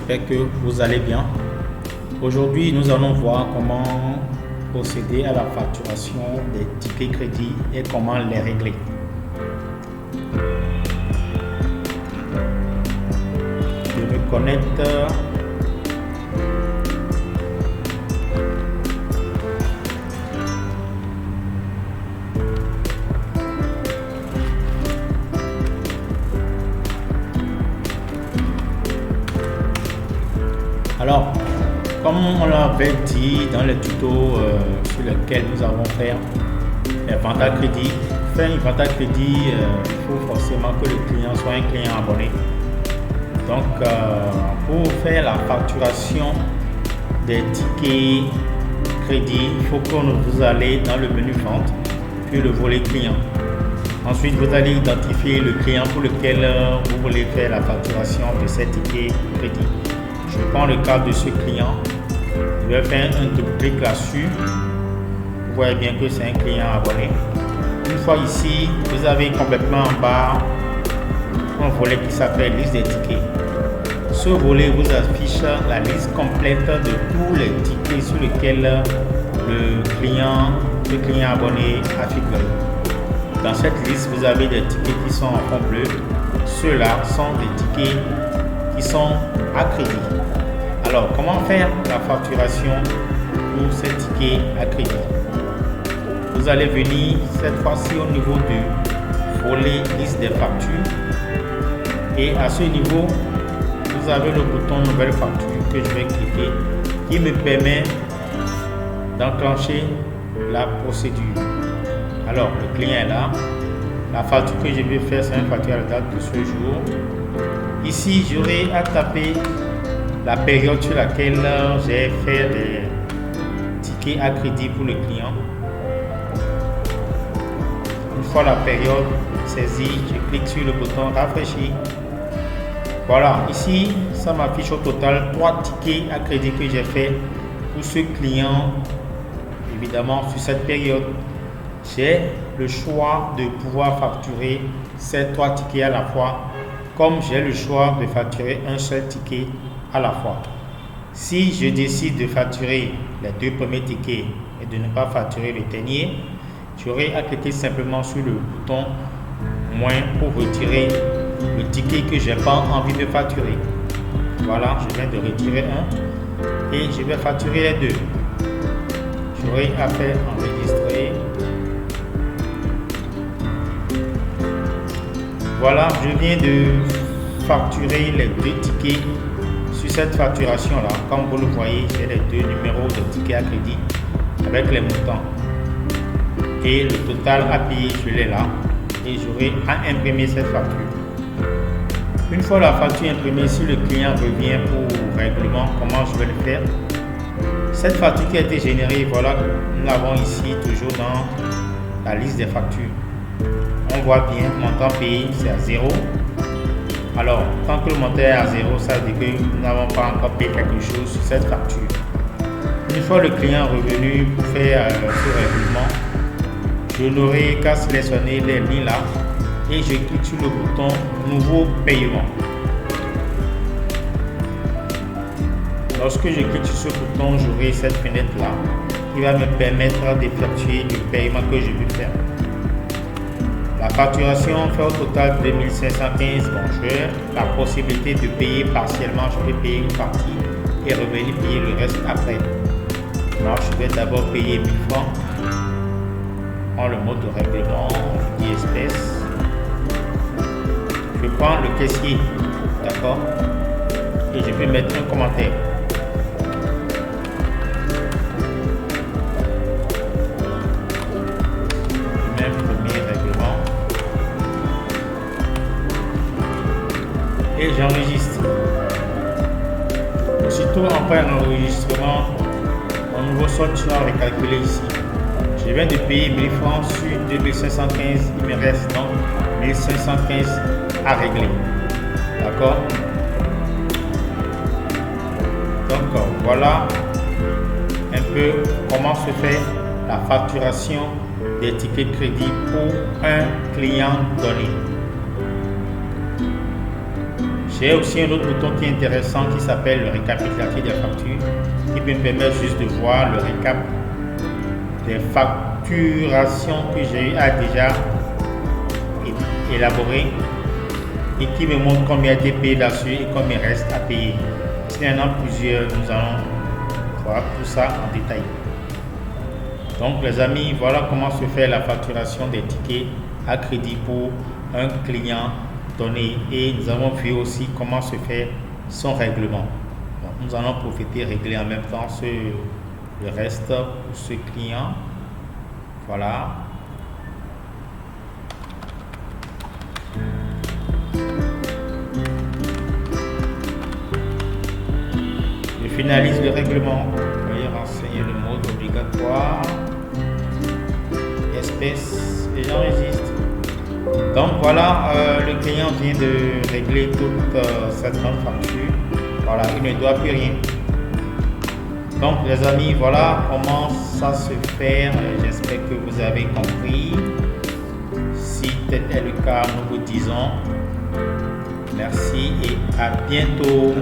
j'espère que vous allez bien. Aujourd'hui, nous allons voir comment procéder à la facturation des tickets crédit et comment les régler. Je me connecte. Alors, comme on l'avait dit dans le tuto sur lequel nous avons fait les ventes à crédit, faire une vente à crédit, il faut forcément que le client soit un client abonné. Donc, pour faire la facturation des tickets crédit, il faut que vous allez dans le menu vente, puis le volet client. Ensuite, vous allez identifier le client pour lequel vous voulez faire la facturation de ces tickets crédit. Je prends le cas de ce client, je vais faire un double clic là-dessus. Vous voyez bien que c'est un client abonné. Une fois ici, vous avez complètement en bas un volet qui s'appelle liste des tickets. Ce volet vous affiche la liste complète de tous les tickets sur lesquels le client abonné a figuré. Dans cette liste, vous avez des tickets qui sont en fond bleu. Ceux-là sont des tickets qui sont à crédit. Alors, comment faire la facturation pour ces tickets à crédit? Vous allez venir cette fois-ci au niveau du volet liste des factures et à ce niveau, vous avez le bouton nouvelle facture que je vais cliquer qui me permet d'enclencher la procédure. Alors, le client est là. La facture que je vais faire, c'est une facture à la date de ce jour. Ici, j'aurai à taper la période sur laquelle j'ai fait des tickets à crédit pour le client. Une fois la période saisie, je clique sur le bouton rafraîchir. Voilà, ici, ça m'affiche au total 3 tickets à crédit que j'ai fait pour ce client. Évidemment, sur cette période, j'ai le choix de pouvoir facturer ces 3 tickets à la fois, comme j'ai le choix de facturer un seul ticket à la fois. Si je décide de facturer les 2 premiers tickets et de ne pas facturer le dernier, j'aurai à cliquer simplement sur le bouton moins pour retirer le ticket que j'ai pas envie de facturer. Voilà, je viens de retirer un et je vais facturer les 2. J'aurai à faire enregistrer. Voilà, je viens de facturer les 2 tickets. Sur cette facturation là, comme vous le voyez, j'ai les 2 numéros de tickets à crédit avec les montants et le total à payer, je l'ai là et j'aurai à imprimer cette facture. Une fois la facture imprimée, si le client revient pour règlement, comment je vais le faire? Cette facture qui a été générée, voilà, nous l'avons ici toujours dans la liste des factures. On voit bien, montant payé, c'est à 0. Alors, tant que le montant est à 0, ça veut dire que nous n'avons pas encore payé quelque chose sur cette facture. Une fois le client revenu pour faire ce règlement, je n'aurai qu'à sélectionner les lignes là et je clique sur le bouton Nouveau paiement. Lorsque je clique sur ce bouton, j'aurai cette fenêtre là qui va me permettre d'effectuer le paiement que je veux faire. La facturation fait au total 2515. Bon, j'ai la possibilité de payer partiellement. Je vais payer une partie et revenir payer le reste après. Alors, je vais d'abord payer 1000 francs. Prends le mode de règlement, on dit espèce. Je prends le caissier, d'accord, et je peux mettre un commentaire. Même premier règlement. Et j'enregistre. Aussitôt après l'enregistrement, mon nouveau solde sera recalculé ici. Je viens de payer 1000 francs sur 2515, il me reste donc 1515 à régler. D'accord? Donc voilà un peu comment se fait la facturation des tickets de crédit pour un client donné. J'ai aussi un autre bouton qui est intéressant qui s'appelle le récapitulatif des factures, qui peut me permettre juste de voir le récap des facturations que j'ai déjà élaborées et qui me montre combien a été payé là-dessus et combien il reste à payer. S'il y en a plusieurs, nous allons voir tout ça en détail. Donc les amis, voilà comment se fait la facturation des tickets à crédit pour un client donné, et nous avons vu aussi comment se fait son règlement. Donc, nous allons profiter régler en même temps le reste pour ce client. Voilà. Je finalise le règlement. Veuillez renseigner le mode obligatoire, espèce, et j'enregistre. Donc voilà, le client vient de régler toute cette grande facture. Voilà, il ne doit plus rien. Donc les amis, voilà comment ça se fait. J'espère que vous avez compris. Si tel est le cas, nous vous disons merci et à bientôt.